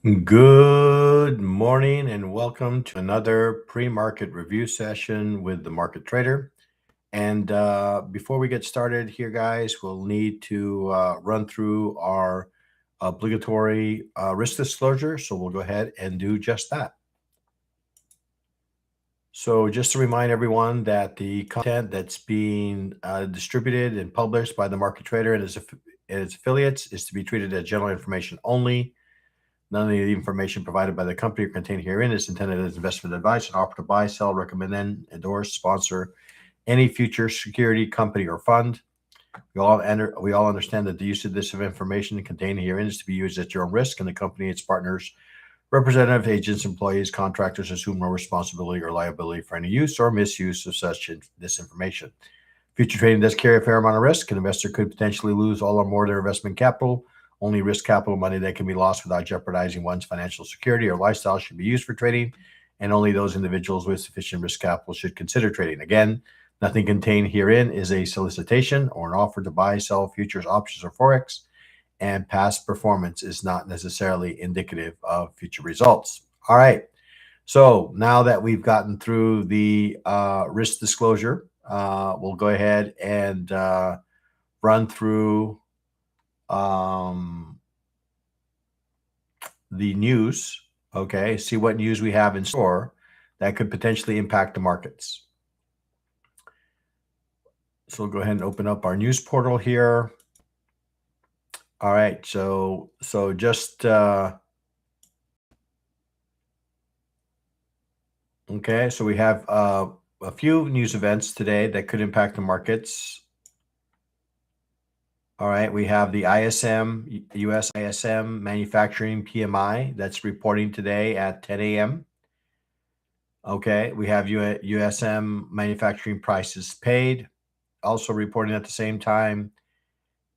Good morning and welcome to another pre-market review session with the market trader. And before we get started here, guys, we'll need to run through our obligatory risk disclosure. So we'll go ahead and do just that. So just to remind everyone that the content that's being distributed and published by the market trader and its affiliates is to be treated as general information only. None of the information provided by the company or contained herein is intended as investment advice and offer to buy, sell, recommend, endorse, sponsor any future security, company, or fund. We all understand that the use of this information contained herein is to be used at your own risk, and the company, its partners, representative agents, employees, contractors assume no responsibility or liability for any use or misuse of this information. Future trading does carry a fair amount of risk. An investor could potentially lose all or more of their investment capital. Only risk capital money that can be lost without jeopardizing one's financial security or lifestyle should be used for trading, and only those individuals with sufficient risk capital should consider trading. Again, nothing contained herein is a solicitation or an offer to buy, sell futures, options, or forex, and past performance is not necessarily indicative of future results. All right. So now that we've gotten through the risk disclosure, we'll go ahead and run through the news, okay, see what news we have in store that could potentially impact the markets. So we'll go ahead and open up our news portal here. All right, so just okay, so we have a few news events today that could impact the markets. All right, we have the ISM, US ISM manufacturing PMI that's reporting today at 10 a.m. Okay, we have USM manufacturing prices paid also reporting at the same time.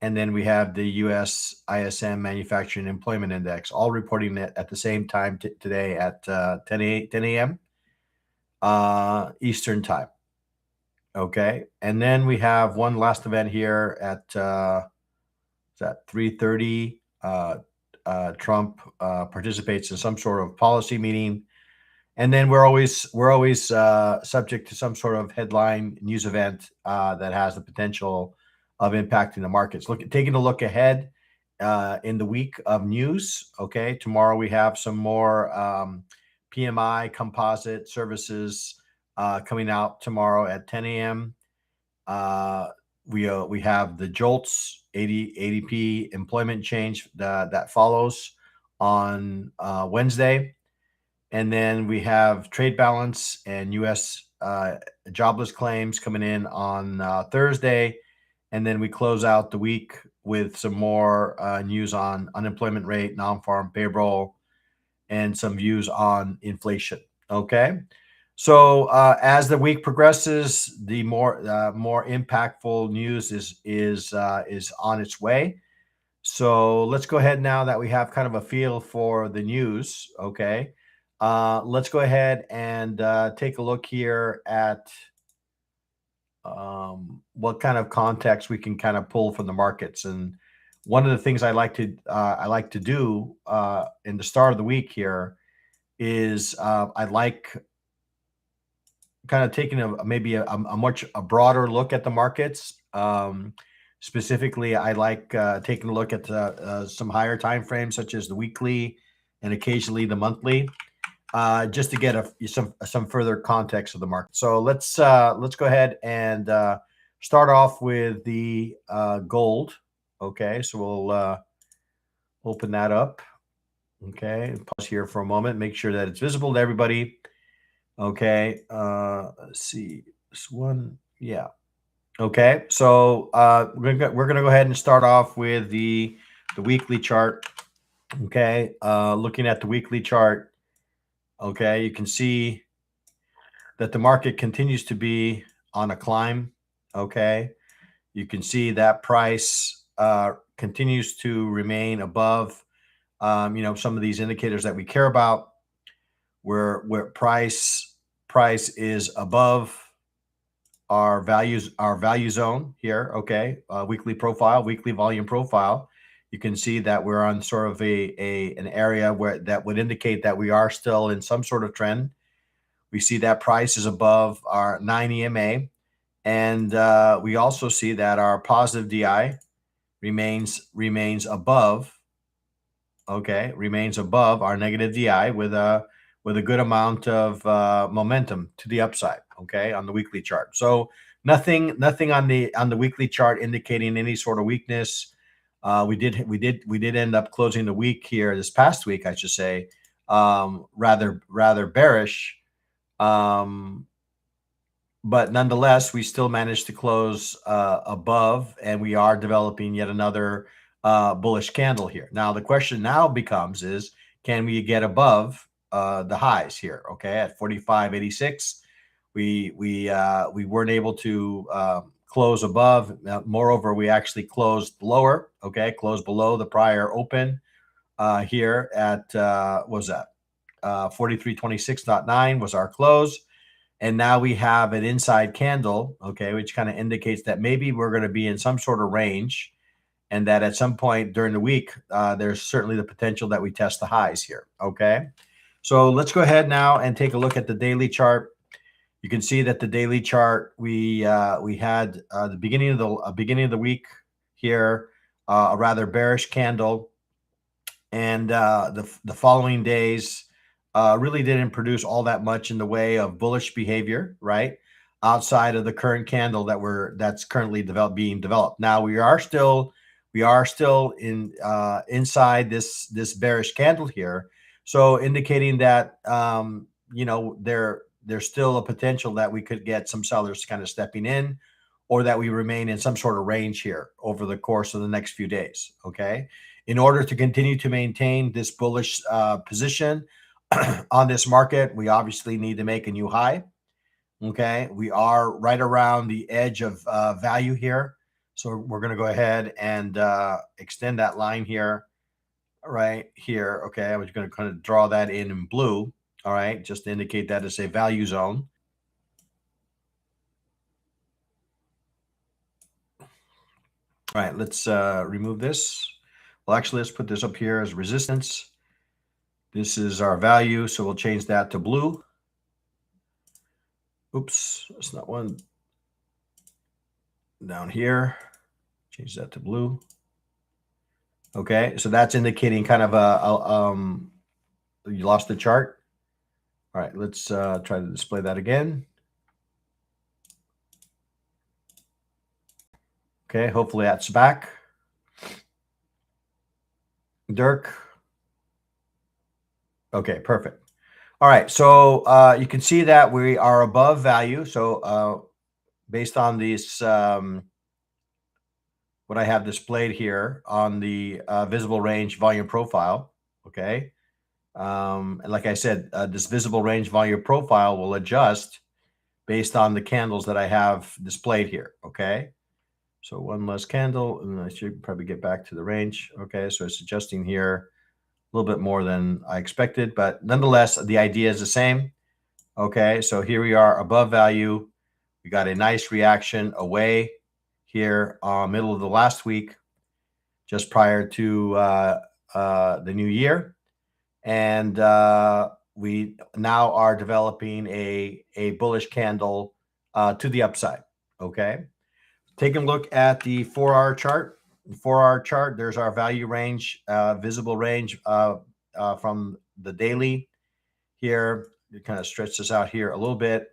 And then we have the US ISM manufacturing employment index all reporting at the same time today at 10 a.m. Eastern time. Okay, and then we have one last event here at 3:30. Trump participates in some sort of policy meeting, and then we're always subject to some sort of headline news event that has the potential of impacting the markets. Taking a look ahead in the week of news. Okay, tomorrow we have some more PMI composite services coming out tomorrow at 10 a.m. We have the JOLTS ADP employment change that follows on Wednesday. And then we have trade balance and U.S. Jobless claims coming in on Thursday. And then we close out the week with some more news on unemployment rate, non-farm payroll, and some views on inflation. Okay. So as the week progresses, the more impactful news is on its way. So let's go ahead now that we have kind of a feel for the news. Okay, let's go ahead and take a look here at what kind of context we can kind of pull from the markets. And one of the things I like to do in the start of the week here is I like kind of taking a much broader look at the markets. Specifically, I like taking a look at some higher time frames, such as the weekly and occasionally the monthly, just to get some further context of the market. So let's go ahead and start off with the gold. Okay, so we'll open that up. Okay, pause here for a moment, make sure that it's visible to everybody. Okay, let's see this one. Yeah. Okay, so we're gonna go ahead and start off with the weekly chart. Okay, looking at the weekly chart. Okay, you can see that the market continues to be on a climb. Okay, you can see that price continues to remain above some of these indicators that we care about, where price is above our value zone here. Okay, weekly profile, weekly volume profile. You can see that we're on sort of an area where that would indicate that we are still in some sort of trend. We see that price is above our 9 EMA, and we also see that our positive DI remains above. Okay, remains above our negative DI with a good amount of momentum to the upside. Okay, on the weekly chart. So nothing on the weekly chart indicating any sort of weakness. We did end up closing the week here this past week, I should say, rather bearish. But nonetheless, we still managed to close above, and we are developing yet another bullish candle here. Now, the question now becomes is, can we get above the highs here? Okay, at 45.86, we weren't able to close above. Moreover, we actually closed lower. Okay, closed below the prior open here at what was that? 43.26.9 was our close. And now we have an inside candle, okay, which kind of indicates that maybe we're going to be in some sort of range, and that at some point during the week, there's certainly the potential that we test the highs here, okay? So let's go ahead now and take a look at the daily chart. You can see that the daily chart, we had the beginning of the week here, a rather bearish candle, and the following days really didn't produce all that much in the way of bullish behavior, right? Outside of the current candle that's currently being developed. Now we are still in inside this bearish candle here, so indicating that there's still a potential that we could get some sellers kind of stepping in, or that we remain in some sort of range here over the course of the next few days. Okay, in order to continue to maintain this bullish position on this market, we obviously need to make a new high. Okay, we are right around the edge of value here, so we're going to go ahead and extend that line here, right here. Okay, I was going to kind of draw that in blue. All right, just to indicate that it's a value zone. All right, let's remove this. Well, actually, let's put this up here as resistance. This is our value, so we'll change that to blue. Oops, that's not one. Down here, change that to blue. Okay, so that's indicating kind of you lost the chart. All right, let's try to display that again. Okay, hopefully that's back. Dirk. Okay, perfect. All right, so you can see that we are above value. So based on this, what I have displayed here on the visible range volume profile, okay? And like I said, this visible range volume profile will adjust based on the candles that I have displayed here, okay? So one less candle, and I should probably get back to the range. Okay, so it's adjusting here a little bit more than I expected, but nonetheless, the idea is the same. Okay, so here we are above value. We got a nice reaction away here middle of the last week, just prior to the new year. And we now are developing a bullish candle to the upside, okay? Taking a look at the 4-hour chart. The 4-hour chart, there's our value range, visible range from the daily here. You kind of stretch this out here a little bit.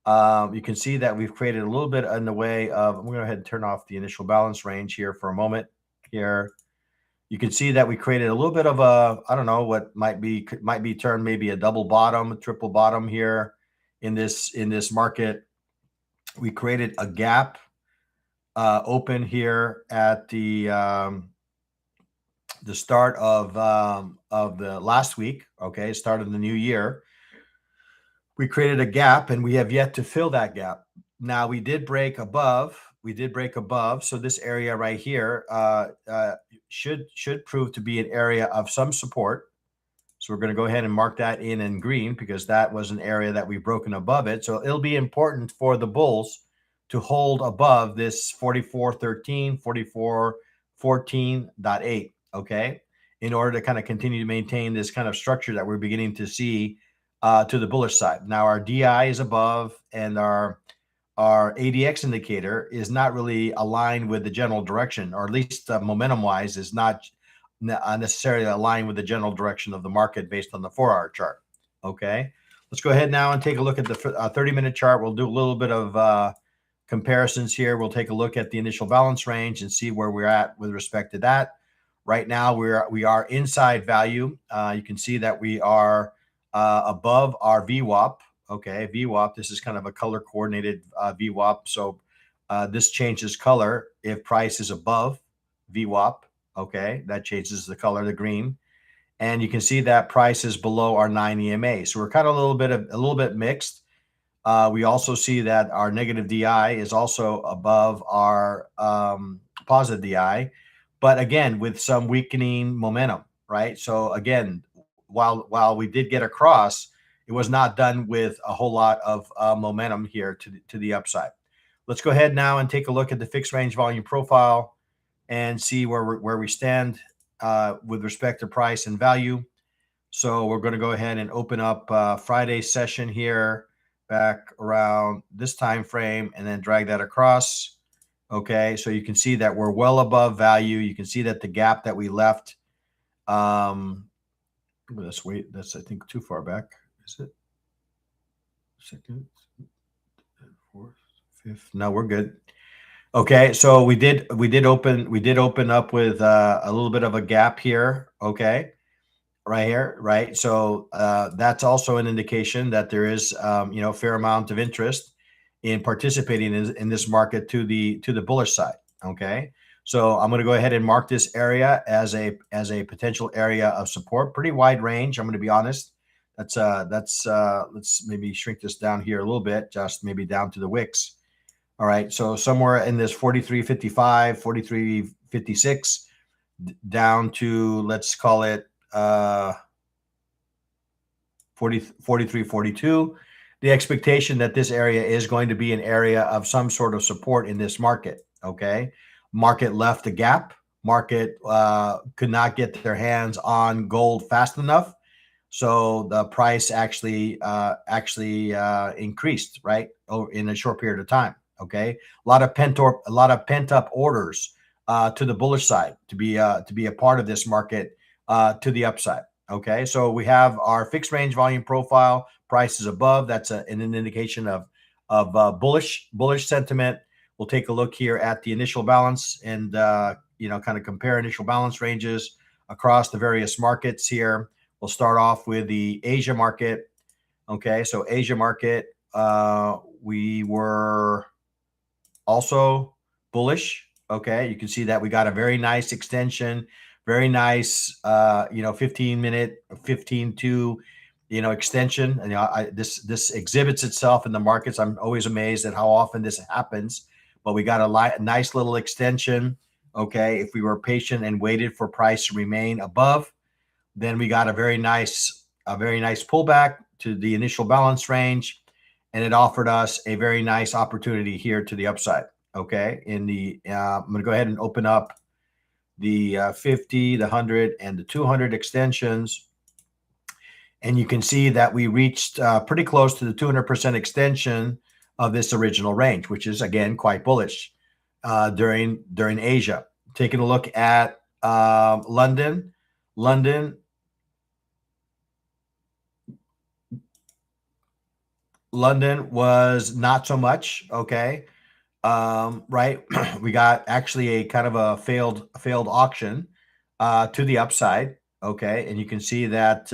You can see that we've created a little bit in the way of, I'm going to go ahead and turn off the initial balance range here for a moment here. You can see that we created a little bit of a, I don't know, what might be termed maybe a double bottom, a triple bottom here in this market. We created a gap open here at the start of the last week. Okay, start of the new year. We created a gap, and we have yet to fill that gap. Now we did break above. So this area right here should prove to be an area of some support. So we're going to go ahead and mark that in green, because that was an area that we've broken above it. So it'll be important for the bulls to hold above this 44.13, 14.8. Okay, in order to kind of continue to maintain this kind of structure that we're beginning to see to the bullish side. Now our DI is above, and our ADX indicator is not really aligned with the general direction, or at least momentum wise is not necessarily aligned with the general direction of the market based on the 4-hour chart. Okay, let's go ahead now and take a look at the 30-minute chart. We'll do a little bit of comparisons here. We'll take a look at the initial balance range and see where we're at with respect to that. Right now, we are inside value. You can see that we are above our VWAP. Okay, VWAP, this is kind of a color coordinated VWAP. So this changes color if price is above VWAP. Okay, that changes the color, the green. And you can see that price is below our 9 EMA. So we're kind of a little bit mixed. We also see that our negative DI is also above our positive DI, but again, with some weakening momentum, right? So again, while we did get across, it was not done with a whole lot of momentum here to the upside. Let's go ahead now and take a look at the fixed range volume profile and see where we stand with respect to price and value. So we're going to go ahead and open up Friday's session here back around this time frame and then drag that across. Okay, so you can see that we're well above value. You can see that the gap that we left, let's wait, that's I think too far back. Is it second, fourth, fifth? No, we're good. Okay, so we did open up with a little bit of a gap here. Okay, right here, right? So that's also an indication that there is a fair amount of interest in participating in this market to the bullish side. Okay, so I'm going to go ahead and mark this area as a potential area of support. Pretty wide range, I'm going to be honest. That's let's maybe shrink this down here a little bit, just maybe down to the wicks. All right, so somewhere in this 43.55, 43.56 down to, let's call it 43.42. The expectation that this area is going to be an area of some sort of support in this market. Okay, market left a gap. Market could not get their hands on gold fast enough, so the price actually increased right in a short period of time. Okay, a lot of pent up orders to the bullish side to be a part of this market to the upside. Okay, so we have our fixed range volume profile. Price is above. That's an indication of bullish sentiment. We'll take a look here at the initial balance and kind of compare initial balance ranges across the various markets here. We'll start off with the Asia market. Okay, so Asia market, we were also bullish. Okay, you can see that we got a very nice extension, very nice 15-minute 15-2 extension. And this exhibits itself in the markets. I'm always amazed at how often this happens, but we got a nice little extension. Okay, if we were patient and waited for price to remain above, then we got a very nice pullback to the initial balance range, and it offered us a very nice opportunity here to the upside. Okay, I'm going to go ahead and open up the 50, the 100, and the 200 extensions, and you can see that we reached pretty close to the 200% extension of this original range, which is again quite bullish during Asia. Taking a look at London was not so much. Okay, right. We got actually a kind of a failed auction to the upside. Okay, and you can see that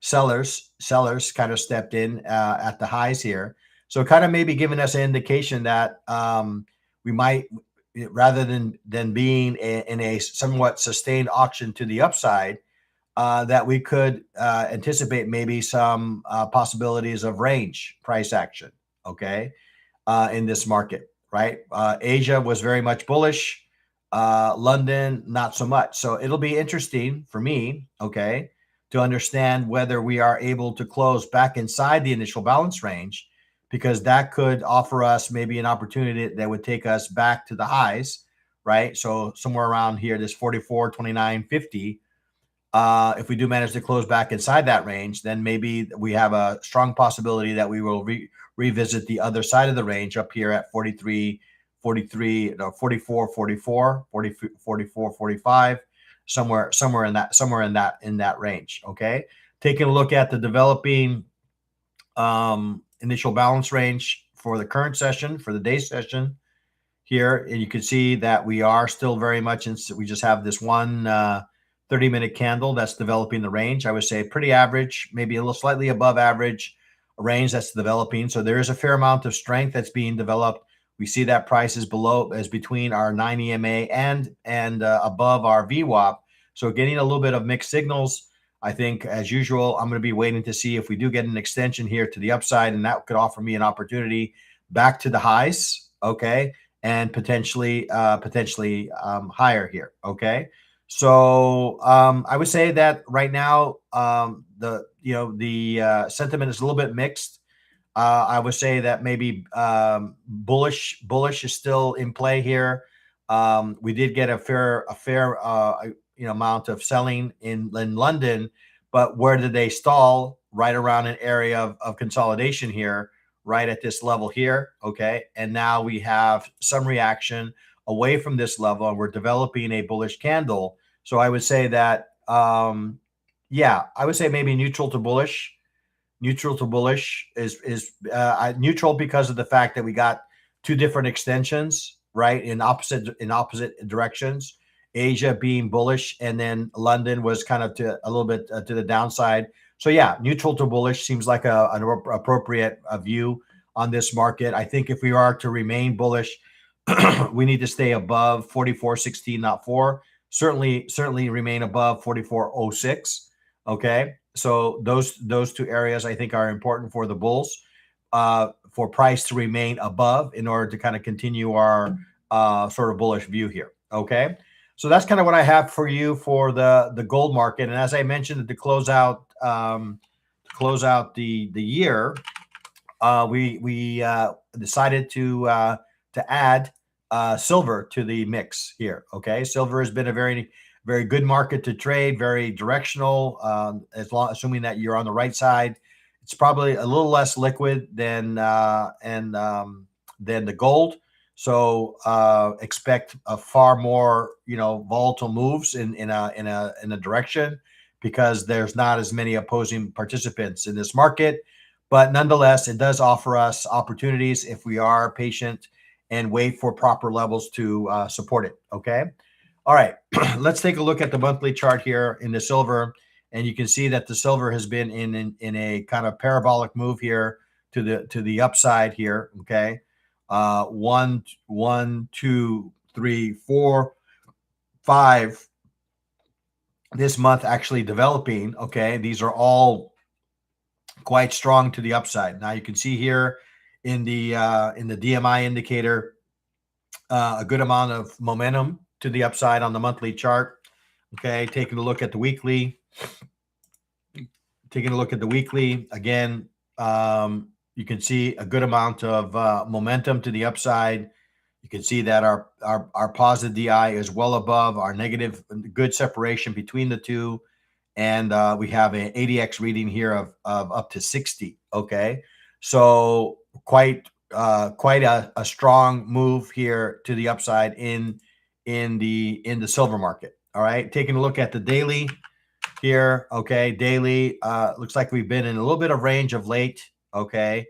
sellers kind of stepped in at the highs here, so kind of maybe giving us an indication that we might, rather than being in a somewhat sustained auction to the upside, that we could anticipate maybe some possibilities of range price action. Okay, in this market, right? Asia was very much bullish. London, not so much. So it'll be interesting for me, okay, to understand whether we are able to close back inside the initial balance range, because that could offer us maybe an opportunity that would take us back to the highs, right? So somewhere around here, this 44.2950. If we do manage to close back inside that range, then maybe we have a strong possibility that we will revisit the other side of the range up here at 43, 43, no, 44, 44, 40, 44, 45, somewhere in that range. Okay. Taking a look at the developing initial balance range for the current session, for the day session here, and you can see that we are still very much in, we just have this one 30-minute candle that's developing the range. I would say pretty average, maybe a little slightly above average range that's developing. So there is a fair amount of strength that's being developed. We see that price is below, as between our 9 EMA and above our VWAP. So getting a little bit of mixed signals. I think, as usual, I'm going to be waiting to see if we do get an extension here to the upside, and that could offer me an opportunity back to the highs, okay, and potentially higher here, okay. So I would say that right now the sentiment is a little bit mixed. I would say that maybe bullish is still in play here. We did get a fair amount of selling in London, but where did they stall? Right around an area of consolidation here, right at this level here. Okay, and now we have some reaction away from this level, and we're developing a bullish candle. So I would say that yeah, I would say maybe neutral to bullish. Neutral to bullish is neutral because of the fact that we got two different extensions, right, in opposite directions. Asia being bullish, and then London was kind of a little bit to the downside. So yeah, neutral to bullish seems like an appropriate view on this market. I think if we are to remain bullish, we need to stay above 44.16.4. Certainly remain above 44.06. Okay. So those two areas I think are important for the bulls, for price to remain above in order to kind of continue our sort of bullish view here. Okay. So that's kind of what I have for you for the gold market. And as I mentioned, to close out the year, we decided to add silver to the mix here. Okay, silver has been a very good market to trade, very directional. Assuming that you're on the right side, it's probably a little less liquid than the gold. So expect a far more volatile moves in a direction, because there's not as many opposing participants in this market. But nonetheless, it does offer us opportunities if we are patient and wait for proper levels to support it. Okay. All right. Let's take a look at the monthly chart here in the silver. And you can see that the silver has been in a kind of parabolic move here to the upside here. Okay. 1, 2, 3, 4, 5. This month actually developing. Okay. These are all quite strong to the upside. Now you can see here in the DMI indicator, a good amount of momentum to the upside on the monthly chart. Okay, taking a look at the weekly. Again, you can see a good amount of momentum to the upside. You can see that our positive DI is well above our negative, good separation between the two. And we have an ADX reading here of up to 60. Okay, so quite a strong move here to the upside in the silver market. All right, taking a look at the daily here. Okay, daily looks like we've been in a little bit of range of late. Okay,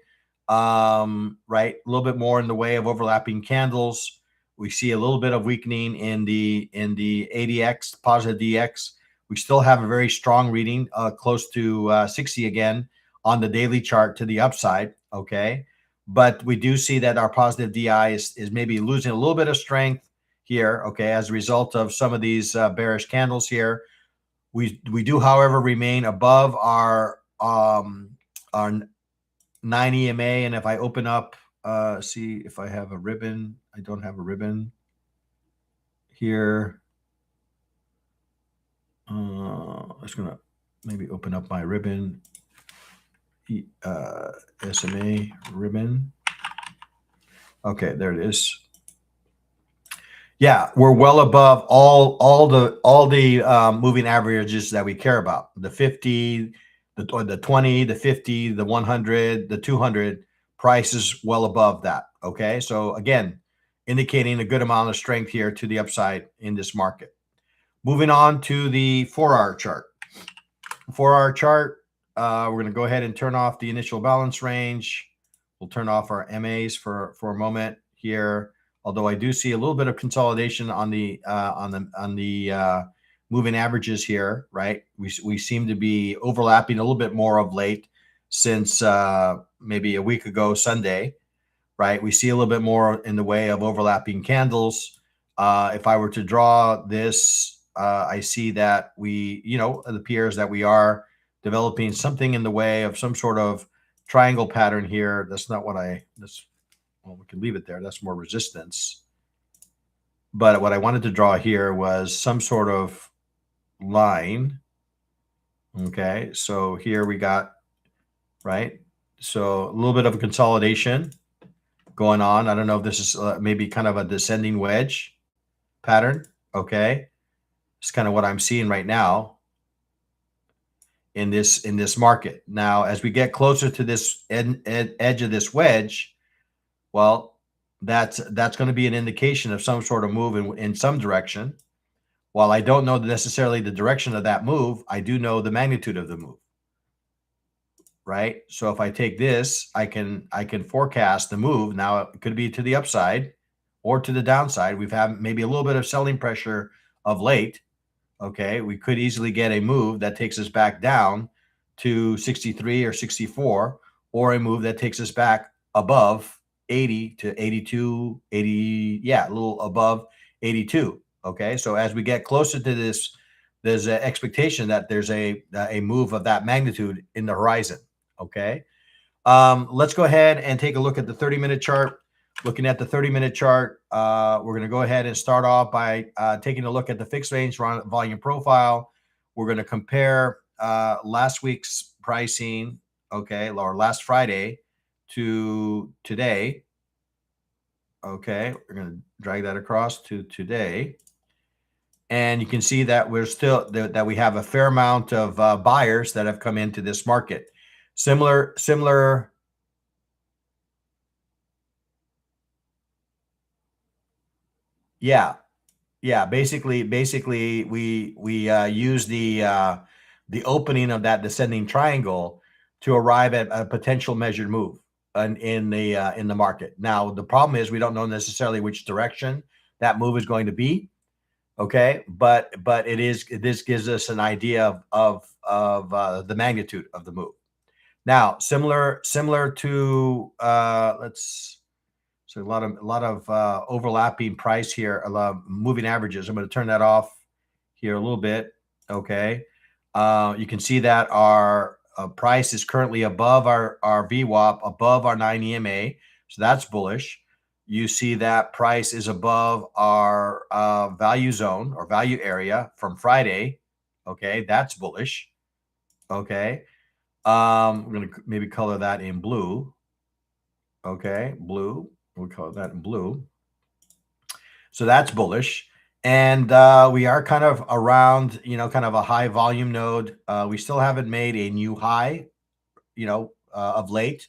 right, a little bit more in the way of overlapping candles. We see a little bit of weakening in the ADX, positive DX. We still have a very strong reading, close to 60 again on the daily chart to the upside. Okay, but we do see that our positive DI is maybe losing a little bit of strength here. Okay, as a result of some of these bearish candles here. We do, however, remain above our 9 EMA. And if I open up, see if I have a ribbon. I don't have a ribbon here. I'm just gonna maybe open up my ribbon, SMA ribbon. Okay, there it is. Yeah, we're well above all the moving averages that we care about. The 50, the 20, the 50, the 100, the 200 price is well above that. Okay, so again, indicating a good amount of strength here to the upside in this market. Moving on to the 4-hour chart. 4-hour chart, we're going to go ahead and turn off the initial balance range. We'll turn off our MAs for a moment here. Although I do see a little bit of consolidation on the moving averages here, right? We seem to be overlapping a little bit more of late since maybe a week ago Sunday, right? We see a little bit more in the way of overlapping candles. If I were to draw this, I see that it appears that we are developing something in the way of some sort of triangle pattern here. That's not what well, we can leave it there. That's more resistance. But what I wanted to draw here was some sort of line. Okay, so here we got, right? So a little bit of a consolidation going on. I don't know if this is maybe kind of a descending wedge pattern. Okay, it's kind of what I'm seeing right now in this market. Now, as we get closer to this edge of this wedge, well, that's going to be an indication of some sort of move in some direction. While I don't know necessarily the direction of that move, I do know the magnitude of the move. Right? So if I take this, I can forecast the move. Now it could be to the upside or to the downside. We've had maybe a little bit of selling pressure of late. Okay, we could easily get a move that takes us back down to 63 or 64, or a move that takes us back above 80 to 82, 80, yeah, a little above 82. Okay, so as we get closer to this, there's an expectation that there's a move of that magnitude in the horizon. Okay, let's go ahead and take a look at the 30-minute chart. Looking at the 30-minute chart, we're going to go ahead and start off by taking a look at the fixed range volume profile. We're going to compare last week's pricing, okay, or last Friday to today. Okay, we're going to drag that across to today. And you can see that we're still that we have a fair amount of buyers that have come into this market. Similar. Yeah. Yeah, basically, we use the opening of that descending triangle to arrive at a potential measured move in the market. Now, the problem is we don't know necessarily which direction that move is going to be. Okay, but this gives us an idea of the magnitude of the move. Now, similar to so a lot of overlapping price here, a lot of moving averages. I'm going to turn that off here a little bit. Okay, you can see that our price is currently above our VWAP, above our 9 EMA, so that's bullish. You see that price is above our value zone or value area from Friday. Okay, that's bullish. Okay, we're going to maybe color that in blue. Okay, blue. We'll color that in blue. So that's bullish. And we are kind of around, kind of a high volume node. We still haven't made a new high, of late.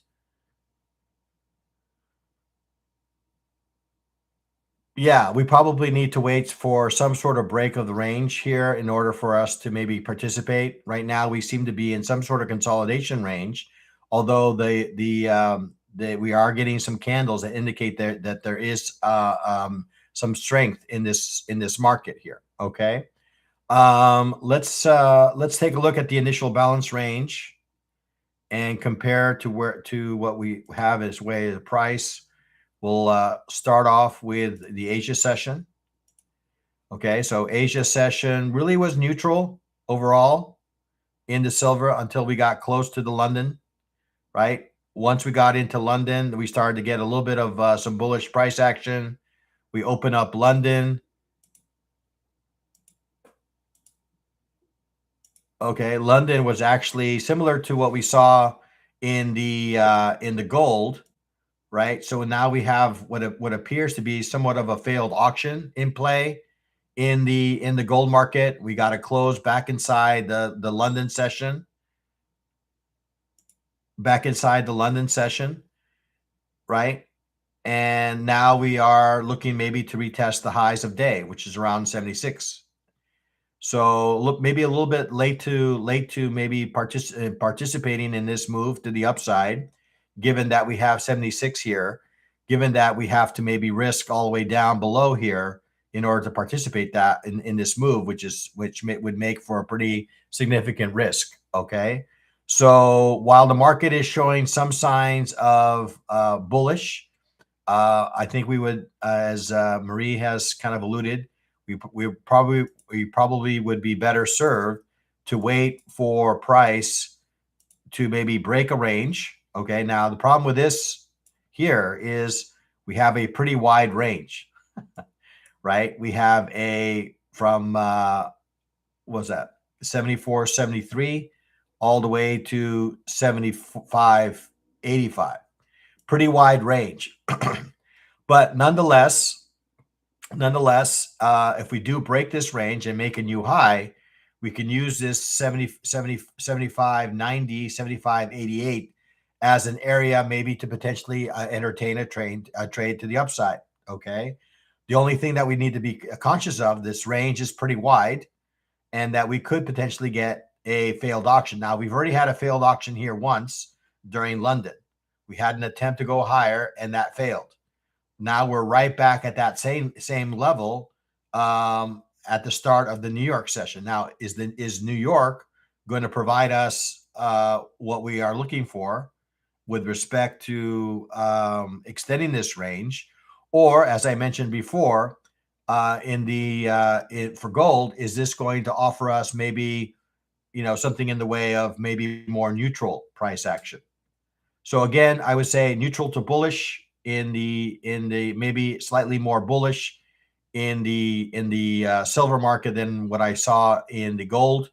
Yeah, we probably need to wait for some sort of break of the range here in order for us to maybe participate. Right now, we seem to be in some sort of consolidation range, although we are getting some candles that indicate that there is some strength in this market here. Okay, let's take a look at the initial balance range and compare to what we have as way of the price. We'll start off with the Asia session. Okay, so Asia session really was neutral overall into silver until we got close to the London, right? Once we got into London, we started to get a little bit of some bullish price action. We open up London. Okay, London was actually similar to what we saw in the gold, right? So now we have what appears to be somewhat of a failed auction in play in the gold market. We got to close back inside the London session, right? And now we are looking maybe to retest the highs of day, which is around 76. So look, maybe a little bit late to maybe participating in this move to the upside, given that we have 76 here, given that we have to maybe risk all the way down below here in order to participate that in this move, would make for a pretty significant risk. Okay. So while the market is showing some signs of bullish, I think we would, as Marie has kind of alluded, we probably would be better served to wait for price to maybe break a range. Okay, now the problem with this here is we have a pretty wide range, right? We have a from what was that 74, 73 all the way to 75, 85. Pretty wide range. But nonetheless, if we do break this range and make a new high, we can use this 70, 70, 75, 90, 75, 88 as an area maybe to potentially entertain a trade to the upside. Okay. The only thing that we need to be conscious of, this range is pretty wide and that we could potentially get a failed auction. Now, we've already had a failed auction here once during London. We had an attempt to go higher and that failed. Now we're right back at that same level at the start of the New York session. Now, is New York going to provide us what we are looking for with respect to extending this range, or as I mentioned before, for gold, is this going to offer us maybe something in the way of maybe more neutral price action? So again, I would say neutral to bullish in the maybe slightly more bullish in the silver market than what I saw in the gold.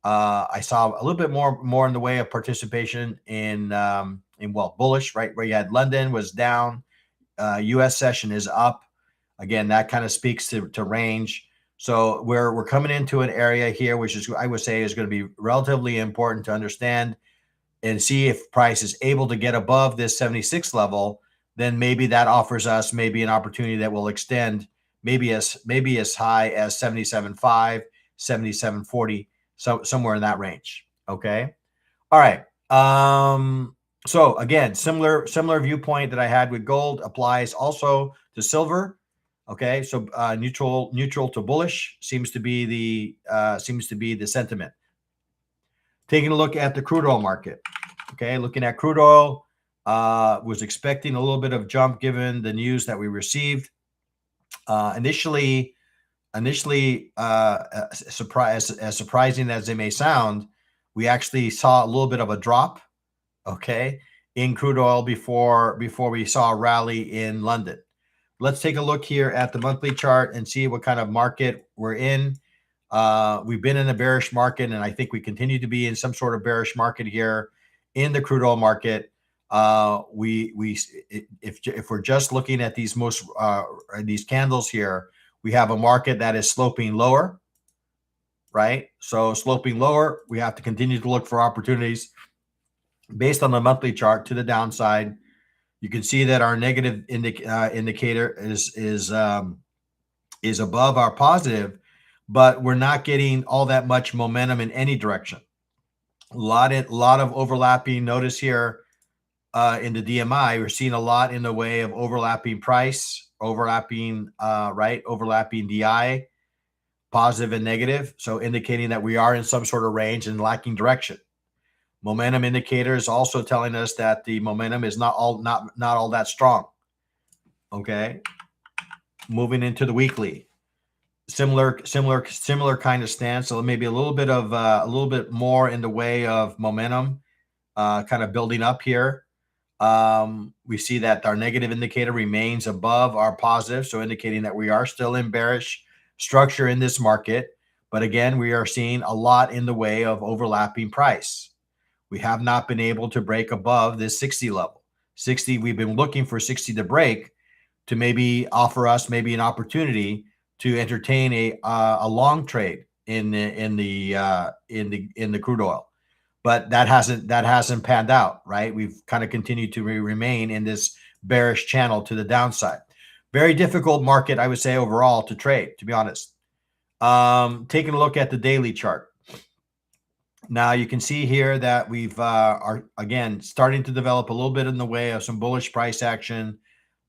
I saw a little bit more in the way of participation in bullish, right, where you had London was down, U.S. session is up. Again, that kind of speaks to range. So we're coming into an area here, which is, I would say, is going to be relatively important to understand and see if price is able to get above this 76 level. Then maybe that offers us maybe an opportunity that will extend maybe as high as 77.5, 77.40, so somewhere in that range. Okay. All right. So again, similar viewpoint that I had with gold applies also to silver. Okay. So neutral to bullish seems to be the sentiment. Taking a look at the crude oil market. Okay, looking at crude oil, was expecting a little bit of jump given the news that we received. Initially, as surprising as it may sound, we actually saw a little bit of a drop, okay, in crude oil before we saw a rally in London. Let's take a look here at the monthly chart and see what kind of market we're in. We've been in a bearish market, and I think we continue to be in some sort of bearish market here in the crude oil market. If we're just looking at these these candles here, we have a market that is sloping lower, right? So sloping lower, we have to continue to look for opportunities based on the monthly chart to the downside. You can see that our negative indicator is above our positive, but we're not getting all that much momentum in any direction. A lot of overlapping. Notice here in the DMI, we're seeing a lot in the way of overlapping price, overlapping DI, positive and negative. So indicating that we are in some sort of range and lacking direction. Momentum indicators also telling us that the momentum is not all that strong. Okay, moving into the weekly. Similar kind of stance. So maybe a little bit more in the way of momentum, kind of building up here. We see that our negative indicator remains above our positive, so indicating that we are still in bearish structure in this market. But again, we are seeing a lot in the way of overlapping price. We have not been able to break above this 60 level. 60, we've been looking for 60 to break to maybe offer us maybe an opportunity to entertain a long trade in the crude oil. But that hasn't panned out, right? We've kind of continued to remain in this bearish channel to the downside. Very difficult market, I would say, overall to trade, to be honest. Taking a look at the daily chart. Now you can see here that we've are again starting to develop a little bit in the way of some bullish price action,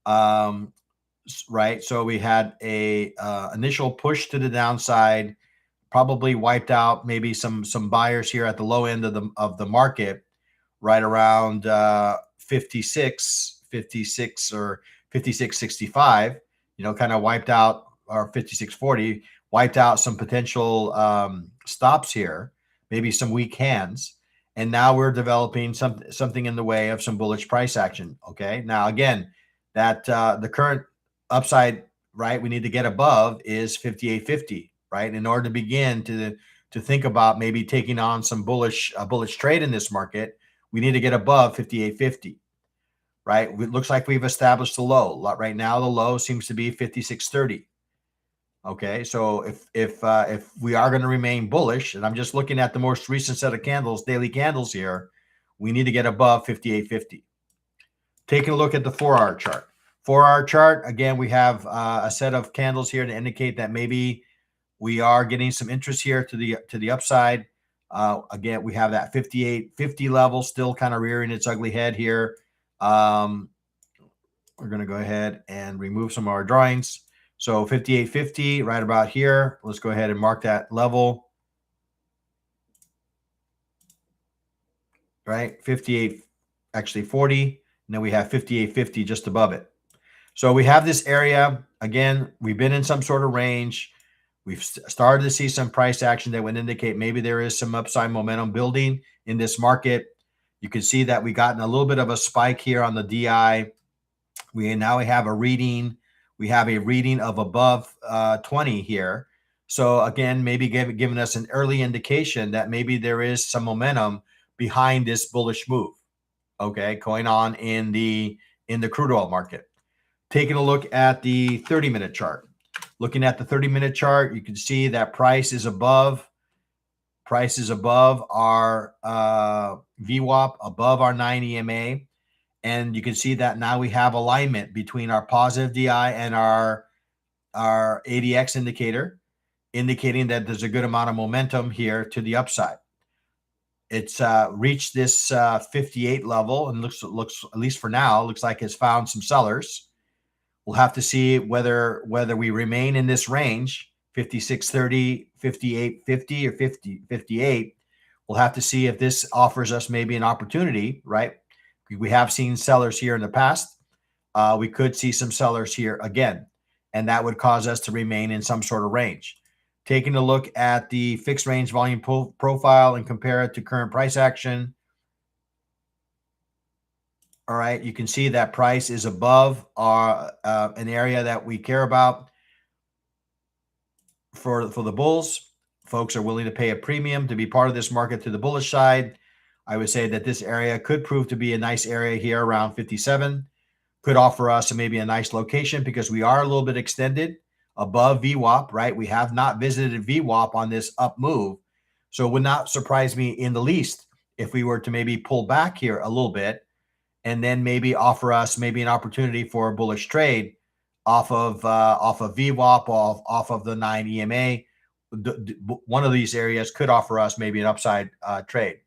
right? So we had a initial push to the downside, probably wiped out maybe some buyers here at the low end of the market, right around 56 or 56.65. You know, kind of wiped out, or 56.40, wiped out some potential stops here, maybe some weak hands, and now we're developing something in the way of some bullish price action. Okay, now again, that the current upside, right, we need to get above is 58.50, right, in order to begin to think about maybe taking on some bullish trade in this market. We need to get above 58.50, right? It looks like we've established the low. Right now, the low seems to be 56.30. Okay, so if we are going to remain bullish, and I'm just looking at the most recent set of candles, daily candles here, we need to get above 58.50. Taking a look at the 4-hour chart. 4-hour chart, again, we have a set of candles here to indicate that maybe we are getting some interest here to the upside. Again, we have that 58.50 level still kind of rearing its ugly head here. We're going to go ahead and remove some of our drawings. So 58.50 right about here. Let's go ahead and mark that level. Right, 58, actually 40. And then we have 58.50 just above it. So we have this area. Again, we've been in some sort of range. We've started to see some price action that would indicate maybe there is some upside momentum building in this market. You can see that we gotten a little bit of a spike here on the DI. We have a reading. We have a reading of above 20 here. So again, maybe giving us an early indication that maybe there is some momentum behind this bullish move, okay, going on in the crude oil market. Taking a look at the 30-minute chart. Looking at the 30-minute chart, you can see that price is above our VWAP, above our 9 EMA. And you can see that now we have alignment between our positive DI and our ADX indicator, indicating that there's a good amount of momentum here to the upside. It's reached this 58 level, and looks at least for now, looks like it's found some sellers. We'll have to see whether we remain in this range, 56.30, 58.50, or 58. We'll have to see if this offers us maybe an opportunity, right? We have seen sellers here in the past. We could see some sellers here again, and that would cause us to remain in some sort of range. Taking a look at the fixed range volume profile and compare it to current price action. All right, you can see that price is above an area that we care about for the bulls. Folks are willing to pay a premium to be part of this market to the bullish side. I would say that this area could prove to be a nice area here around 57. Could offer us maybe a nice location because we are a little bit extended above VWAP, right? We have not visited VWAP on this up move. So it would not surprise me in the least if we were to maybe pull back here a little bit and then maybe offer us maybe an opportunity for a bullish trade off of VWAP, off of the 9 EMA. One of these areas could offer us maybe an upside trade.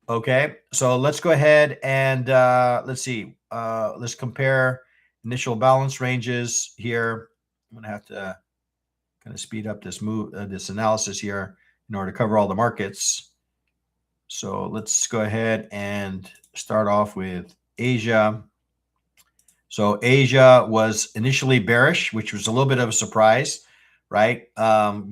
Okay, so let's go ahead and let's see. Let's compare initial balance ranges here. I'm gonna have to kind of speed up this this analysis here in order to cover all the markets. So let's go ahead and start off with Asia. So Asia was initially bearish, which was a little bit of a surprise, right?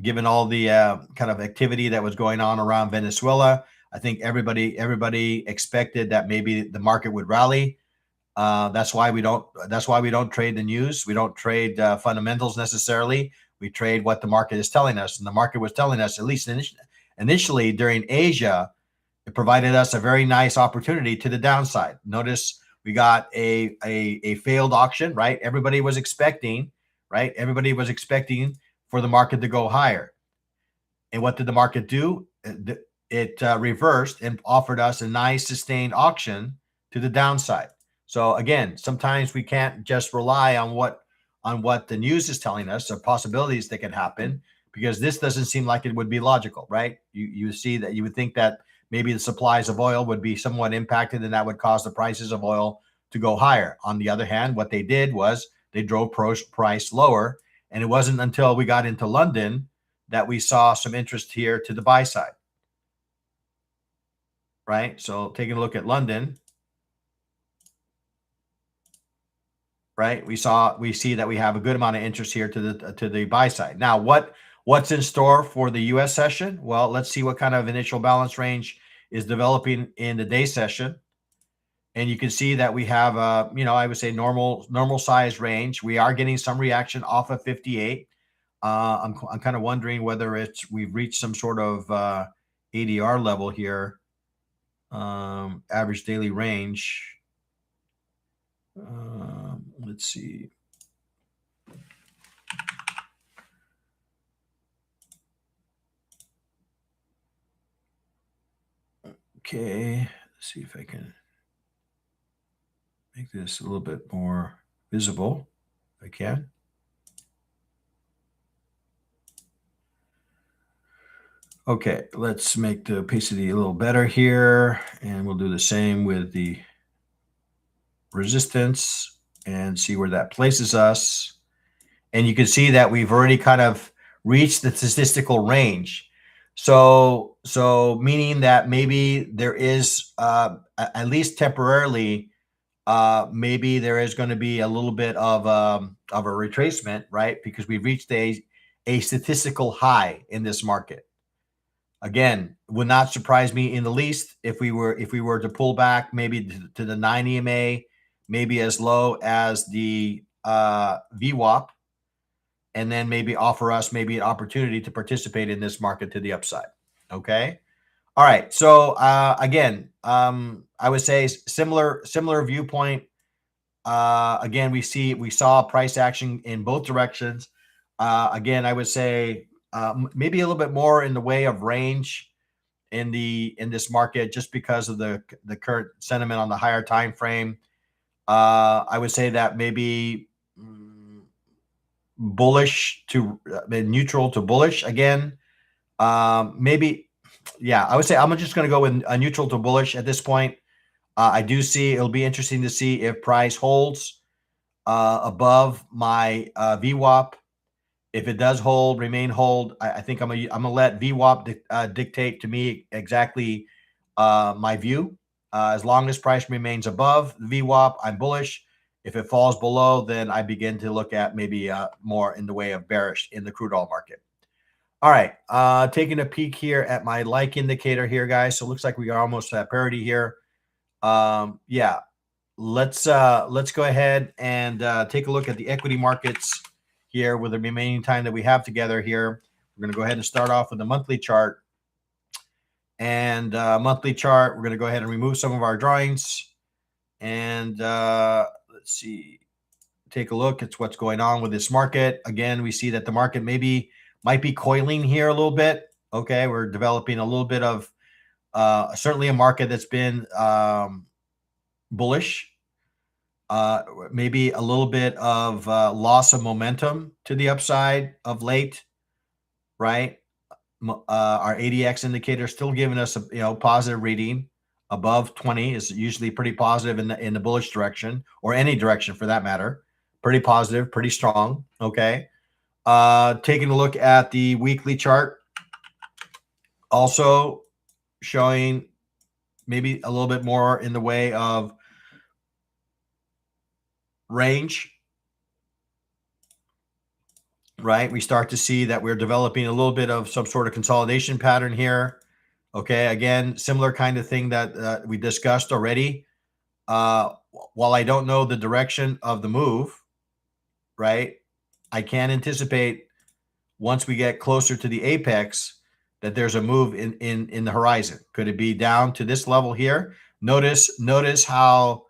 Given all the kind of activity that was going on around Venezuela. I think everybody expected that maybe the market would rally. That's why we don't trade the news. We don't trade fundamentals necessarily. We trade what the market is telling us, and the market was telling us, at least initially during Asia, it provided us a very nice opportunity to the downside. Notice we got a failed auction, right? Everybody was expecting, right? Everybody was expecting for the market to go higher. And what did the market do? It reversed and offered us a nice sustained auction to the downside. So again, sometimes we can't just rely on what the news is telling us or possibilities that can happen, because this doesn't seem like it would be logical, right? You see that you would think that maybe the supplies of oil would be somewhat impacted and that would cause the prices of oil to go higher. On the other hand, what they did was they drove price lower. And it wasn't until we got into London that we saw some interest here to the buy side, right? So taking a look at London, right? We see that we have a good amount of interest here to the buy side. Now, what's in store for the US session? Well, let's see what kind of initial balance range is developing in the day session. And you can see that we have I would say normal size range. We are getting some reaction off of 58. I'm kind of wondering whether we've reached some sort of ADR level here, average daily range. Let's see. Okay, let's see if I can make this a little bit more visible, if I can. Okay, let's make the opacity a little better here, and we'll do the same with the resistance and see where that places us. And you can see that we've already kind of reached the statistical range. So meaning that maybe there is, at least temporarily, maybe there is going to be a little bit of a retracement, right? Because we've reached a statistical high in this market. Again, would not surprise me in the least if we were to pull back maybe to the 9 EMA, maybe as low as the VWAP, and then maybe offer us maybe an opportunity to participate in this market to the upside. Okay. All right. So again, I would say similar viewpoint. Again, we saw price action in both directions. Again, I would say maybe a little bit more in the way of range in this market, just because of the current sentiment on the higher time frame. I would say that maybe bullish to neutral to bullish again. Maybe, yeah, I would say I'm just going to go with a neutral to bullish at this point. I do see it'll be interesting to see if price holds above my VWAP. If it does remain hold, I think I'm gonna let VWAP dictate to me exactly my view. As long as price remains above VWAP, I'm bullish. If it falls below, then I begin to look at maybe more in the way of bearish in the crude oil market. All right, taking a peek here at my like indicator here, guys. So it looks like we are almost at parity here. Yeah, let's go ahead and take a look at the equity markets here with the remaining time that we have together here. We're going to go ahead and start off with the monthly chart. And monthly chart, we're going to go ahead and remove some of our drawings. And let's see, take a look at what's going on with this market. Again, we see that the market might be coiling here a little bit. Okay, we're developing a little bit of certainly a market that's been bullish. Maybe a little bit of loss of momentum to the upside of late, right? Our ADX indicator still giving us a positive reading. Above 20 is usually pretty positive in the bullish direction, or any direction for that matter. Pretty positive, pretty strong. Okay. Taking a look at the weekly chart, also showing maybe a little bit more in the way of range, right? We start to see that we're developing a little bit of some sort of consolidation pattern here. Okay, again, similar kind of thing that we discussed already. While I don't know the direction of the move, right, I can anticipate once we get closer to the apex that there's a move in the horizon. Could it be down to this level here? Notice how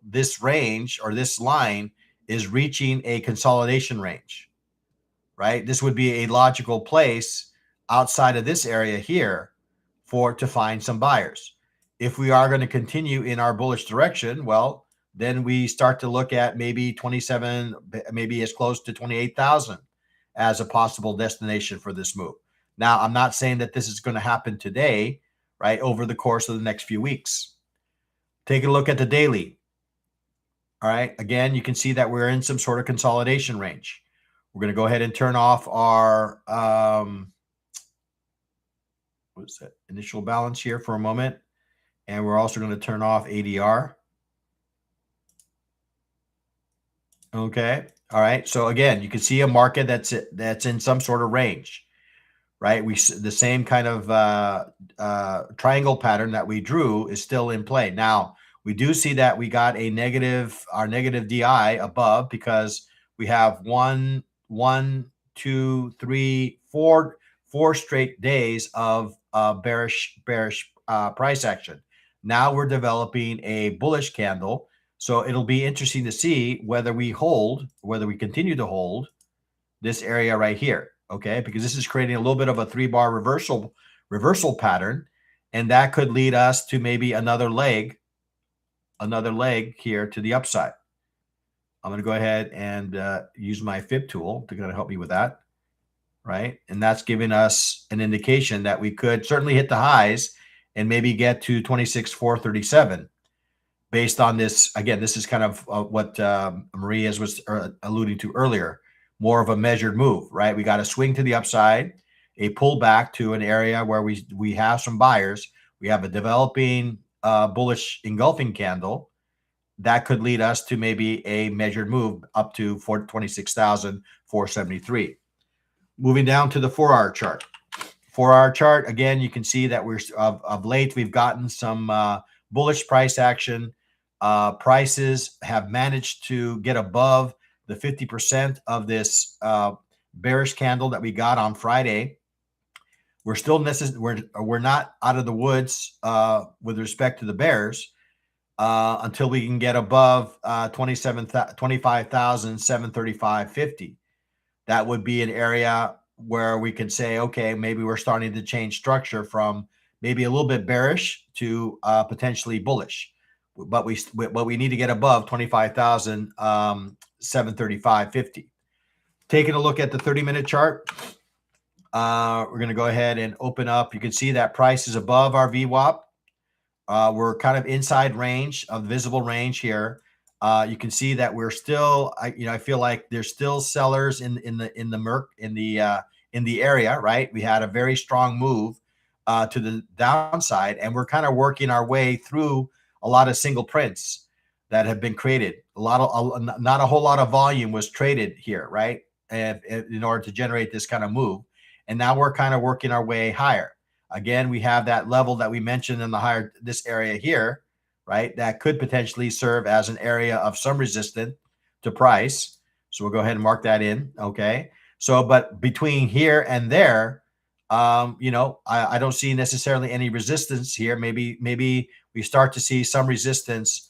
this range or this line is reaching a consolidation range, right? This would be a logical place outside of this area here to find some buyers. If we are going to continue in our bullish direction, well, then we start to look at maybe 27, maybe as close to 28,000 as a possible destination for this move. Now, I'm not saying that this is going to happen today, right, over the course of the next few weeks. Take a look at the daily. All right, again, you can see that we're in some sort of consolidation range. We're going to go ahead and turn off our what's that, initial balance here for a moment. And we're also going to turn off ADR. Okay. All right. So again, you can see a market that's in some sort of range, right? The same kind of triangle pattern that we drew is still in play. Now, we do see that we got our negative DI above because we have one, two, three, four straight days of bearish price action. Now we're developing a bullish candle. So it'll be interesting to see whether we continue to hold this area right here, okay? Because this is creating a little bit of a 3-bar reversal pattern, and that could lead us to maybe another leg here to the upside. I'm going to go ahead and use my fib tool to kind of help me with that, right? And that's giving us an indication that we could certainly hit the highs and maybe get to 26,437. Based on this, again, this is kind of what Maria was alluding to earlier, more of a measured move, right? We got a swing to the upside, a pullback to an area where we have some buyers. We have a developing bullish engulfing candle that could lead us to maybe a measured move up to 26,473. Moving down to the 4-hour chart. 4-hour chart, again, you can see that we're of late we've gotten some bullish price action. Prices have managed to get above the 50% of this bearish candle that we got on Friday. We're still we're not out of the woods with respect to the bears until we can get above 25,735.50. That would be an area where we could say, okay, maybe we're starting to change structure from maybe a little bit bearish to potentially bullish. But we need to get above 25,735.50. Taking a look at the 30-minute chart, we're going to go ahead and open up. You can see that price is above our VWAP. We're kind of inside range of visible range here. You can see that we're still, I feel like there's still sellers in the area, right? We had a very strong move to the downside, and we're kind of working our way through a lot of single prints that have been created. Not a whole lot of volume was traded here, right? And in order to generate this kind of move, and now we're kind of working our way higher. Again, we have that level that we mentioned in this area here, right? That could potentially serve as an area of some resistance to price. So we'll go ahead and mark that in. Okay. So, but between here and there, I don't see necessarily any resistance here. Maybe we start to see some resistance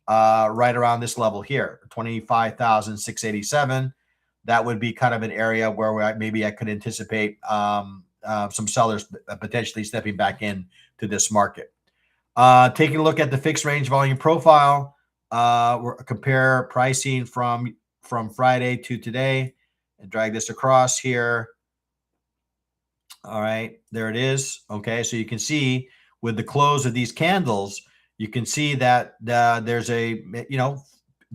right around this level here, 25,687. That would be kind of an area where maybe I could anticipate some sellers potentially stepping back in to this market. Taking a look at the fixed range volume profile, we'll compare pricing from Friday to today and drag this across here. All right, there it is. Okay, so you can see with the close of these candles, you can see that there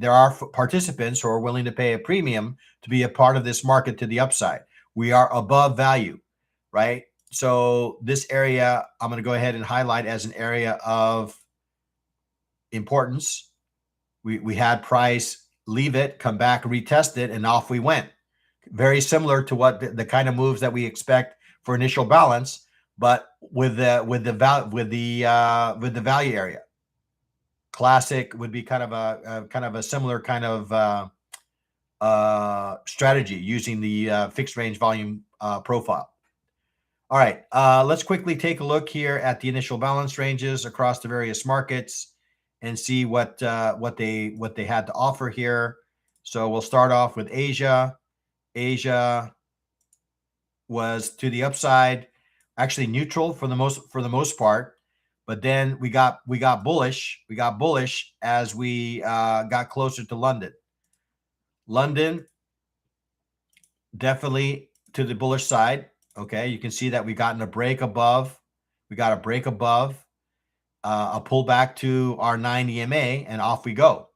are participants who are willing to pay a premium to be a part of this market to the upside. We are above value, right? So this area, I'm going to go ahead and highlight as an area of importance. We had price leave it, come back, retest it, and off we went. Very similar to what the kind of moves that we expect for initial balance, but with the value area. Classic would be kind of a similar kind of strategy using the fixed range volume profile. All right, let's quickly take a look here at the initial balance ranges across the various markets and see what they had to offer here. So we'll start off with Asia. Asia was to the upside, actually neutral for the most part, but then we got bullish. We got bullish as we got closer to London. London definitely to the bullish side. Okay, you can see that we got a break above. We got a break above, a pullback to our 9 EMA, and off we go.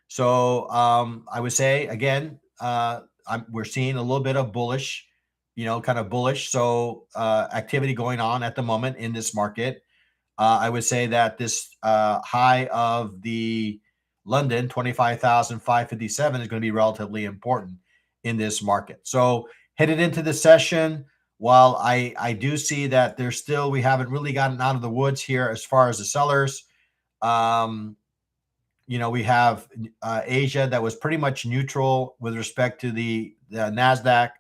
So I would say again, we're seeing a little bit of bullish, kind of bullish. So activity going on at the moment in this market. I would say that this high of the London 25,557 is going to be relatively important in this market. So headed into the session, while I do see that we haven't really gotten out of the woods here as far as the sellers. We have Asia that was pretty much neutral with respect to the Nasdaq,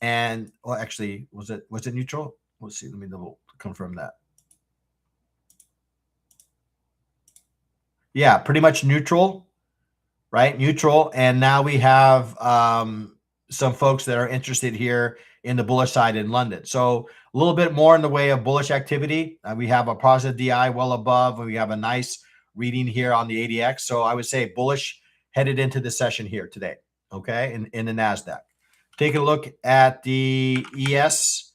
and well, actually, was it neutral? Let's see. Let me double confirm that. Yeah, pretty much neutral, right? Neutral, and now we have some folks that are interested here in the bullish side in London. So a little bit more in the way of bullish activity. We have a positive DI well above, and we have a nice reading here on the ADX. So I would say bullish headed into the session here today, okay, in the NASDAQ. Taking a look at the ES.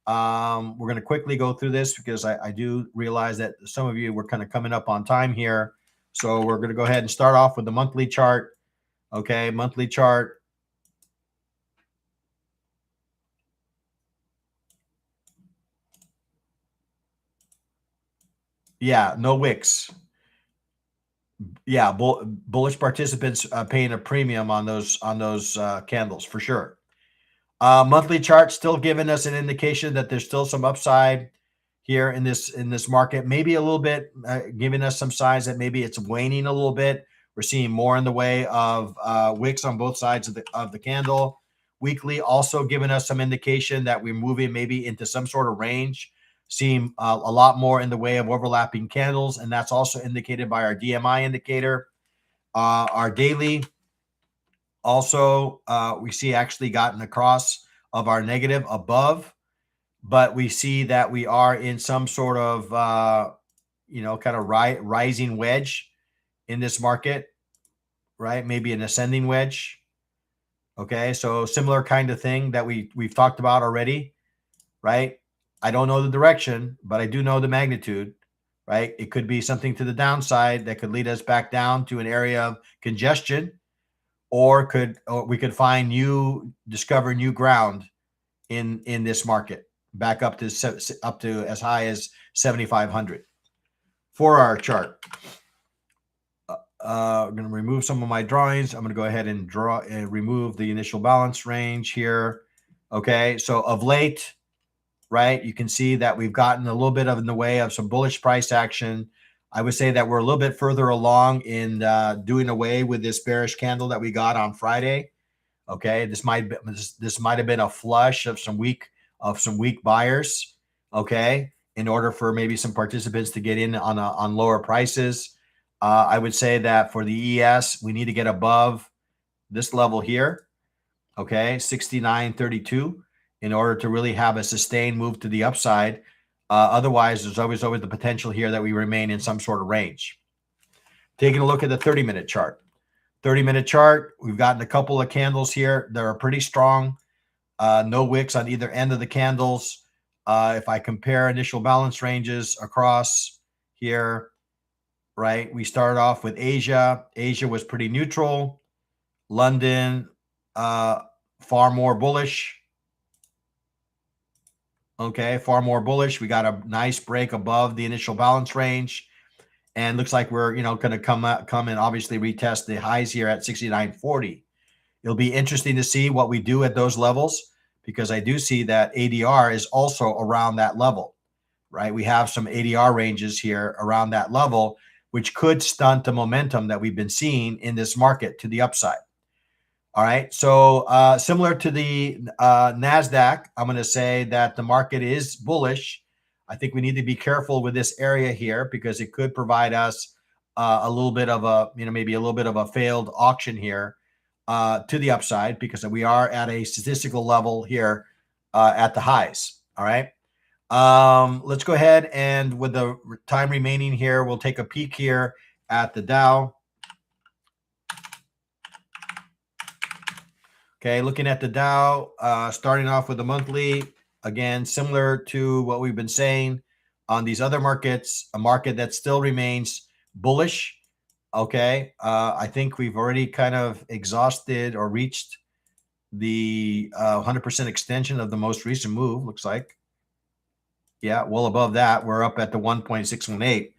We're going to quickly go through this because I do realize that some of you were kind of coming up on time here. So we're going to go ahead and start off with the monthly chart. Okay, monthly chart. Yeah, no wicks. Yeah, bullish participants paying a premium on those candles for sure. Monthly chart still giving us an indication that there's still some upside here in this market. Maybe a little bit giving us some signs that maybe it's waning a little bit. We're seeing more in the way of wicks on both sides of the candle. Weekly also giving us some indication that we're moving maybe into some sort of range. Seeing a lot more in the way of overlapping candles, and that's also indicated by our DMI indicator. Our daily also, we see actually gotten across of our negative above, but we see that we are in some sort of, kind of rising wedge in this market, right? Maybe an ascending wedge. Okay, so similar kind of thing that we've talked about already, right? I don't know the direction, but I do know the magnitude, right? It could be something to the downside that could lead us back down to an area of congestion, or we could discover new ground in this market, back up to as high as 7,500 for our chart. I'm going to remove some of my drawings. I'm going to go ahead and remove the initial balance range here. Okay, so of late, right, you can see that we've gotten a little bit in the way of some bullish price action. I would say that we're a little bit further along in doing away with this bearish candle that we got on Friday. Okay, this might have been a flush of some weak buyers. Okay, in order for maybe some participants to get in on lower prices. I would say that for the ES, we need to get above this level here. Okay, 69.32 in order to really have a sustained move to the upside. Otherwise, there's always the potential here that we remain in some sort of range. Taking a look at the 30-minute chart. 30-minute chart, we've gotten a couple of candles here that are pretty strong. No wicks on either end of the candles. If I compare initial balance ranges across here, right, we started off with Asia. Asia was pretty neutral. London, far more bullish. Okay, far more bullish. We got a nice break above the initial balance range, and looks like we're going to come and obviously retest the highs here at 69.40. It'll be interesting to see what we do at those levels, because I do see that ADR is also around that level, right? We have some ADR ranges here around that level, which could stunt the momentum that we've been seeing in this market to the upside. All right. So similar to the NASDAQ, I'm going to say that the market is bullish. I think we need to be careful with this area here because it could provide us a little bit of a, maybe a little bit of a failed auction here to the upside because we are at a statistical level here at the highs. All right. Let's go ahead and with the time remaining here, we'll take a peek here at the Dow. Okay, looking at the Dow, starting off with the monthly, again, similar to what we've been saying on these other markets, a market that still remains bullish. Okay, I think we've already kind of exhausted or reached the 100% extension of the most recent move, looks like. Yeah, well above that, we're up at the 1.618.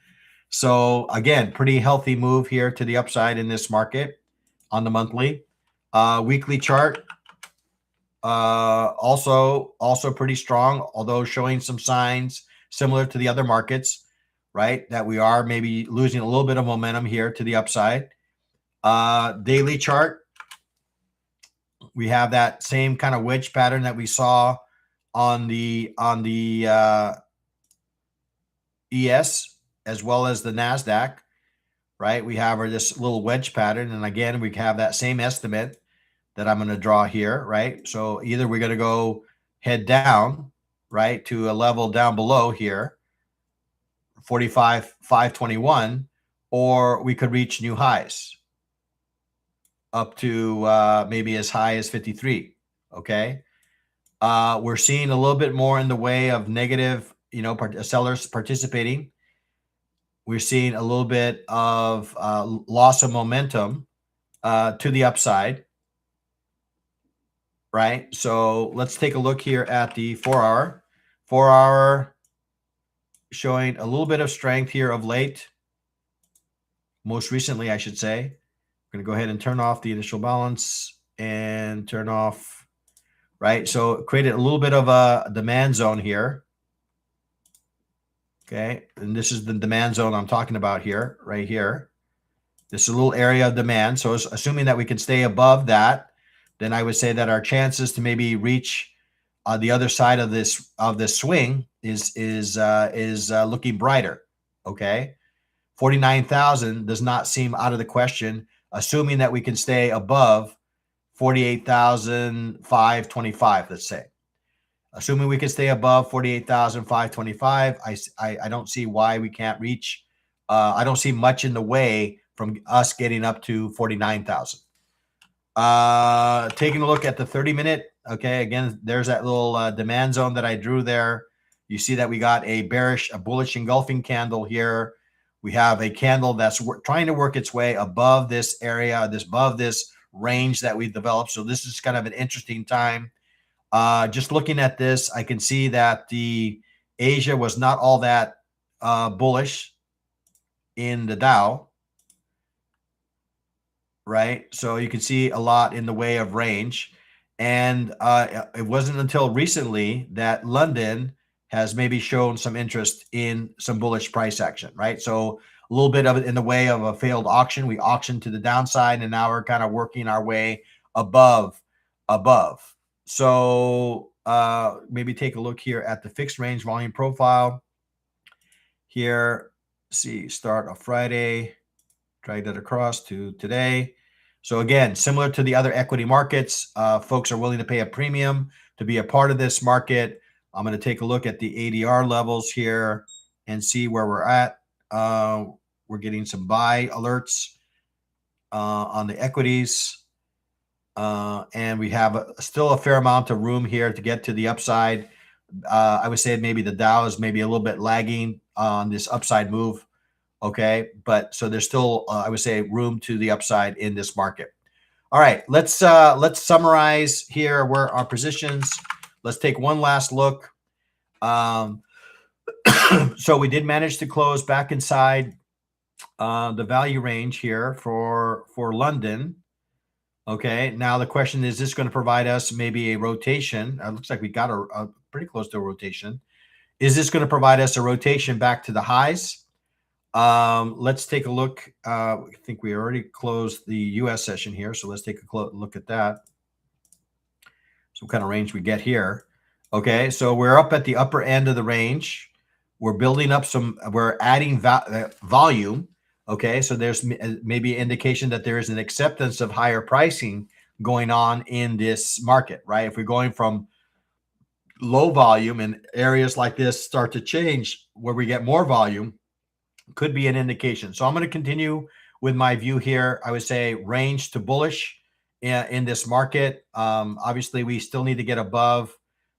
So again, pretty healthy move here to the upside in this market on the monthly. Weekly chart, also pretty strong, although showing some signs similar to the other markets, right? That we are maybe losing a little bit of momentum here to the upside. Daily chart, we have that same kind of wedge pattern that we saw on the ES as well as the NASDAQ, right? We have this little wedge pattern. And again, we have that same estimate that I'm going to draw here, right? So either we're going to go head down, right, to a level down below here, 45,521, or we could reach new highs up to maybe as high as 53, okay? We're seeing a little bit more in the way of negative, sellers participating. We're seeing a little bit of loss of momentum to the upside, right? So let's take a look here at the 4-hour. 4-hour showing a little bit of strength here of late. Most recently, I should say. I'm going to go ahead and turn off the initial balance and turn off, right? So created a little bit of a demand zone here. Okay, and this is the demand zone I'm talking about here, right here. This is a little area of demand. So assuming that we can stay above that, then I would say that our chances to maybe reach the other side of this swing is looking brighter. Okay, 49,000 does not seem out of the question, assuming that we can stay above 48,525. Let's say, assuming we can stay above 48,525, I don't see why we can't reach. I don't see much in the way from us getting up to 49,000. Taking a look at the 30-minute. Okay, again, there's that little demand zone that I drew there. You see that we got a bullish engulfing candle here. We have a candle that's trying to work its way above this area, above this range that we've developed. So this is kind of an interesting time. Just looking at this, I can see that the Asia was not all that bullish in the Dow, right? So you can see a lot in the way of range. And it wasn't until recently that London has maybe shown some interest in some bullish price action, right? So a little bit of it in the way of a failed auction. We auctioned to the downside, and now we're kind of working our way above. So maybe take a look here at the fixed range volume profile. Here, see, start of Friday, drag that across to today. So again, similar to the other equity markets, folks are willing to pay a premium to be a part of this market. I'm going to take a look at the ADR levels here and see where we're at. We're getting some buy alerts on the equities. And we have still a fair amount of room here to get to the upside. I would say maybe the Dow is maybe a little bit lagging on this upside move. Okay, but so there's still, I would say, room to the upside in this market. All right, let's summarize here where our positions. Let's take one last look. So we did manage to close back inside the value range here for London. Okay, now the question is this going to provide us maybe a rotation? It looks like we got a pretty close to a rotation. Is this going to provide us a rotation back to the highs? Let's take a look. I think we already closed the US session here, so let's take a look at that. So what kind of range we get here. Okay, so we're up at the upper end of the range. We're building up we're adding volume. Okay, so there's maybe an indication that there is an acceptance of higher pricing going on in this market, right? If we're going from low volume and areas like this start to change where we get more volume, could be an indication. So I'm going to continue with my view here. I would say range to bullish in this market. Obviously, we still need to get above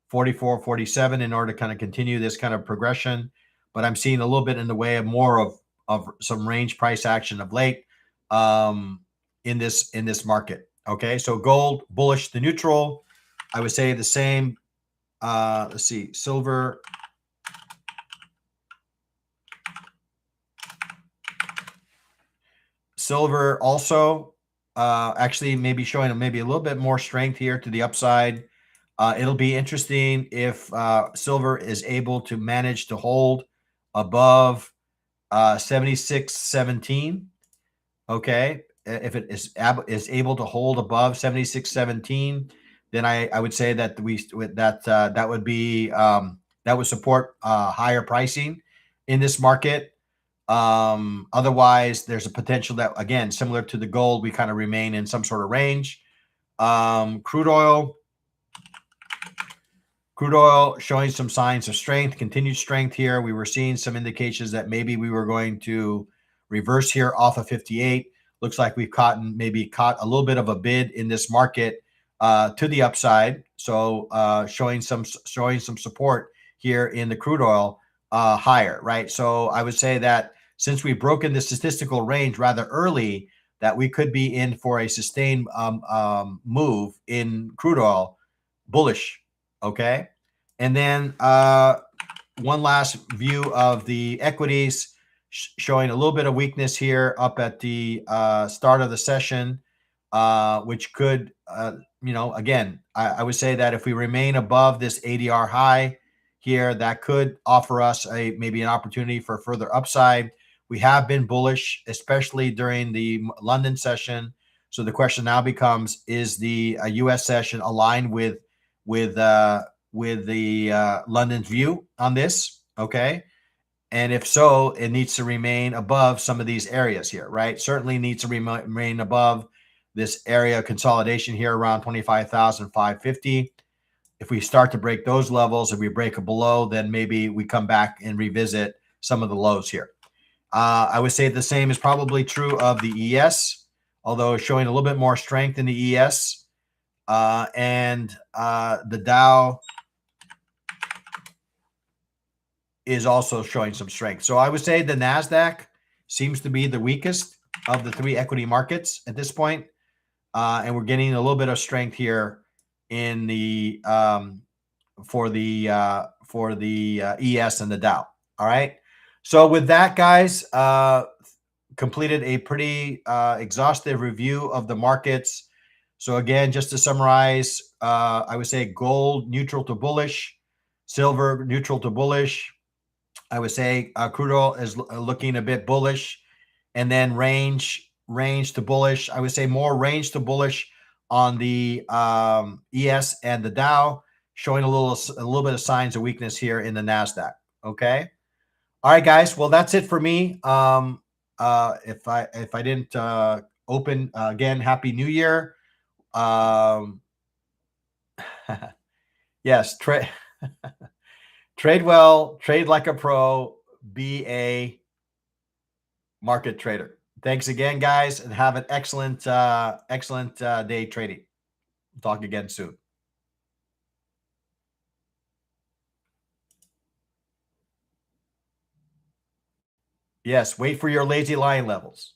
44, 47 in order to kind of continue this kind of progression. But I'm seeing a little bit in the way of more of some range price action of late in this market. Okay, so gold bullish to neutral. I would say the same. Let's see, silver. Silver also actually maybe showing maybe a little bit more strength here to the upside. It'll be interesting if silver is able to manage to hold above 76.17. Okay, if it is able to hold above 76.17, then I would say that that would be that would support higher pricing in this market. Otherwise, there's a potential that, again, similar to the gold, we kind of remain in some sort of range. Crude oil showing some signs of strength, continued strength here. We were seeing some indications that maybe we were going to reverse here off of 58. Looks like we've caught a little bit of a bid in this market to the upside. So showing some support here in the crude oil higher, right? So I would say that since we've broken the statistical range rather early, that we could be in for a sustained move in crude oil, bullish. Okay. And then one last view of the equities, showing a little bit of weakness here up at the start of the session, which could, again, I would say that if we remain above this ADR high here, that could offer us maybe an opportunity for further upside. We have been bullish, especially during the London session. So the question now becomes: is the U.S. session aligned with the London's view on this? Okay, and if so, it needs to remain above some of these areas here, right? Certainly needs to remain above this area of consolidation here around 25,550. If we start to break those levels, if we break it below, then maybe we come back and revisit some of the lows here. I would say the same is probably true of the ES, although showing a little bit more strength in the ES. And the Dow is also showing some strength. So I would say the NASDAQ seems to be the weakest of the three equity markets at this point. And we're getting a little bit of strength here in the for the ES and the Dow. All right. So with that, guys, completed a pretty exhaustive review of the markets. So again, just to summarize, I would say gold neutral to bullish, silver neutral to bullish. I would say crude oil is looking a bit bullish, and then range to bullish. I would say more range to bullish on the ES and the Dow, showing a little bit of signs of weakness here in the NASDAQ. Okay. All right, guys. Well, that's it for me. If I didn't open again, Happy New Year. Yes, trade well, trade like a pro, be a market trader. Thanks again, guys, and have an excellent day trading. Talk again soon. Yes, wait for your lazy lion levels.